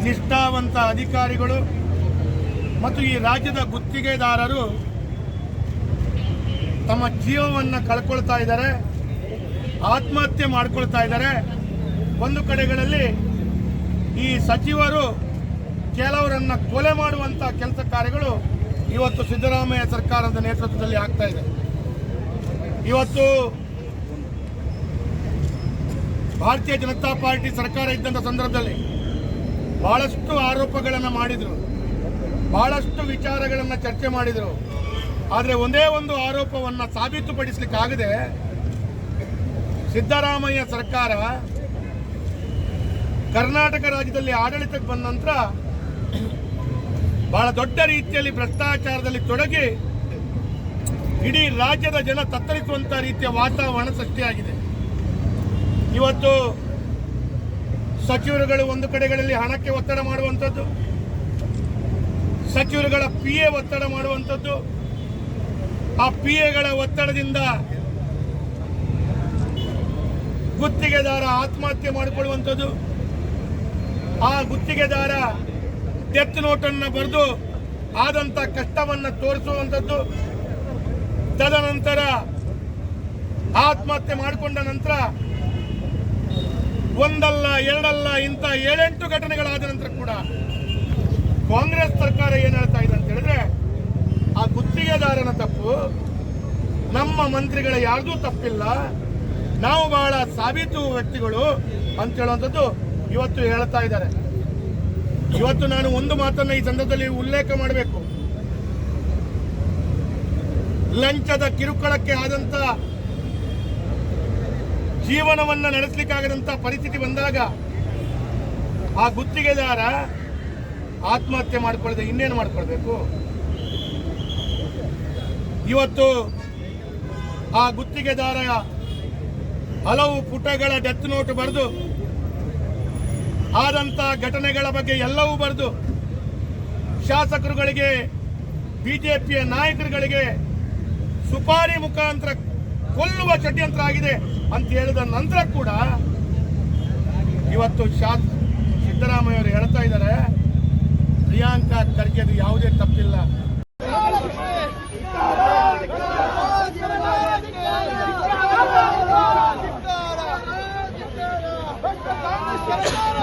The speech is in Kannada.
ನಿಷ್ಠಾವಂತ ಅಧಿಕಾರಿಗಳು ಮತ್ತು ಈ ರಾಜ್ಯದ ಗುತ್ತಿಗೆದಾರರು ತಮ್ಮ ಜೀವವನ್ನು ಕಳ್ಕೊಳ್ತಾ ಇದ್ದಾರೆ, ಆತ್ಮಹತ್ಯೆ ಮಾಡ್ಕೊಳ್ತಾ ಇದ್ದಾರೆ. ಒಂದು ಕಡೆಗಳಲ್ಲಿ ಈ ಸಚಿವರು ಕೆಲವರನ್ನ ಕೊಲೆ ಮಾಡುವಂಥ ಕೆಲಸ ಕಾರ್ಯಗಳು ಇವತ್ತು ಸಿದ್ದರಾಮಯ್ಯ ಸರ್ಕಾರದ ನೇತೃತ್ವದಲ್ಲಿ ಆಗ್ತಾ ಇದೆ. ಇವತ್ತು ಭಾರತೀಯ ಜನತಾ ಪಾರ್ಟಿ ಸರ್ಕಾರ ಇದ್ದಂಥ ಸಂದರ್ಭದಲ್ಲಿ ಬಹಳಷ್ಟು ಆರೋಪಗಳನ್ನು ಮಾಡಿದರು, ಬಹಳಷ್ಟು ವಿಚಾರಗಳನ್ನು ಚರ್ಚೆ ಮಾಡಿದರು. ಆದರೆ ಒಂದೇ ಒಂದು ಆರೋಪವನ್ನು ಸಾಬೀತುಪಡಿಸಲಿಕ್ಕಾಗದೆ ಸಿದ್ದರಾಮಯ್ಯ ಸರ್ಕಾರ ಕರ್ನಾಟಕ ರಾಜ್ಯದಲ್ಲಿ ಆಡಳಿತಕ್ಕೆ ಬಂದ ನಂತರ ಬಹಳ ದೊಡ್ಡ ರೀತಿಯಲ್ಲಿ ಭ್ರಷ್ಟಾಚಾರದಲ್ಲಿ ತೊಡಗಿ ಇಡೀ ರಾಜ್ಯದ ಜನ ತತ್ತರಿಸುವಂಥ ರೀತಿಯ ವಾತಾವರಣ ಸೃಷ್ಟಿಯಾಗಿದೆ. ಇವತ್ತು ಸಚಿವರುಗಳು ಒಂದು ಕಡೆಗಳಲ್ಲಿ ಹಣಕ್ಕೆ ಒತ್ತಡ ಮಾಡುವಂಥದ್ದು, ಸಚಿವರುಗಳ PA ಒತ್ತಡ ಮಾಡುವಂಥದ್ದು, ಆ PAಗಳ ಒತ್ತಡದಿಂದ ಗುತ್ತಿಗೆದಾರ ಆತ್ಮಹತ್ಯೆ ಮಾಡಿಕೊಳ್ಳುವಂಥದ್ದು, ಆ ಗುತ್ತಿಗೆದಾರ ಡೆತ್ ನೋಟನ್ನು ಬರೆದು ಆದಂಥ ಕಷ್ಟವನ್ನು ತೋರಿಸುವಂಥದ್ದು, ತದನಂತರ ಆತ್ಮಹತ್ಯೆ ಮಾಡಿಕೊಂಡ ನಂತರ ಒಂದಲ್ಲ ಎರಡಲ್ಲ ಇಂಥ 7-8 ಘಟನೆಗಳಾದ ನಂತರ ಕೂಡ ಕಾಂಗ್ರೆಸ್ ಸರ್ಕಾರ ಏನು ಹೇಳ್ತಾ ಇದೆ ಅಂತ ಹೇಳಿದ್ರೆ ಆ ಗುತ್ತಿಗೆದಾರನ ತಪ್ಪು, ನಮ್ಮ ಮಂತ್ರಿಗಳ ಯಾರ್ದೂ ತಪ್ಪಿಲ್ಲ, ನಾವು ಬಹಳ ಸಾಬೀತು ವ್ಯಕ್ತಿಗಳು ಅಂತ ಹೇಳುವಂಥದ್ದು ಇವತ್ತು ಹೇಳ್ತಾ ಇದ್ದಾರೆ. ಇವತ್ತು ನಾನು ಒಂದು ಮಾತನ್ನು ಈ ಸಂದರ್ಭದಲ್ಲಿ ಉಲ್ಲೇಖ ಮಾಡಬೇಕು. ಲಂಚದ ಕಿರುಕುಳಕ್ಕೆ ಆದಂತ ಜೀವನವನ್ನು ನಡೆಸಲಿಕ್ಕಾಗದಂತ ಪರಿಸ್ಥಿತಿ ಬಂದಾಗ ಆ ಗುತ್ತಿಗೆದಾರ ಆತ್ಮಹತ್ಯೆ ಮಾಡಿಕೊಳ್ಳದೆ ಇನ್ನೇನು ಮಾಡಿಕೊಳ್ಬೇಕು? ಇವತ್ತು ಆ ಗುತ್ತಿಗೆದಾರ ಹಲವು ಪುಟಗಳ ಡೆತ್ ನೋಟ್ ಬರೆದು ಆದಂತ ಘಟನೆಗಳ ಬಗ್ಗೆ ಎಲ್ಲವೂ ಬರೆದು ಶಾಸಕರುಗಳಿಗೆ, ಬಿಜೆಪಿಯ ನಾಯಕರುಗಳಿಗೆ ಸುಪಾರಿ ಮುಖಾಂತರ ಕೊಲ್ಲುವ ಷಡ್ಯಂತ್ರ ಆಗಿದೆ ಅಂತ ಹೇಳಿದ ನಂತರ ಕೂಡ ಇವತ್ತು ಸಿದ್ದರಾಮಯ್ಯ ಅವರು ಹೇಳ್ತಾ ಇದ್ದಾರೆ ಪ್ರಿಯಾಂಕಾ ಖರ್ಗೆದು ಯಾವುದೇ ತಪ್ಪಿಲ್ಲ. Let's go!